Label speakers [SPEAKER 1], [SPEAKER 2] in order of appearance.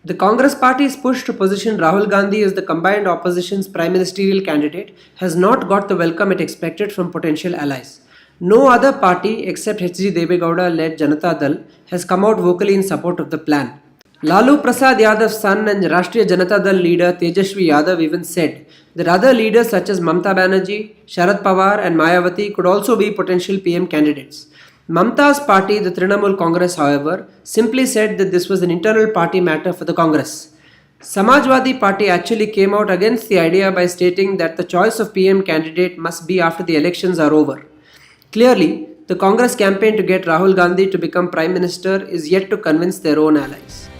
[SPEAKER 1] The Congress party's push to position Rahul Gandhi as the combined opposition's prime ministerial candidate has not got the welcome it expected from potential allies. No other party except H.G. Devegowda led Janata Dal has come out vocally in support of the plan. Lalu Prasad Yadav's son and Rashtriya Janata Dal leader Tejashwi Yadav even said that other leaders such as Mamta Banerjee, Sharad Pawar and Mayawati could also be potential PM candidates. Mamta's party, the Trinamool Congress, however, simply said that this was an internal party matter for the Congress. Samajwadi Party actually came out against the idea by stating that the choice of PM candidate must be after the elections are over. Clearly, the Congress campaign to get Rahul Gandhi to become Prime Minister is yet to convince their own allies.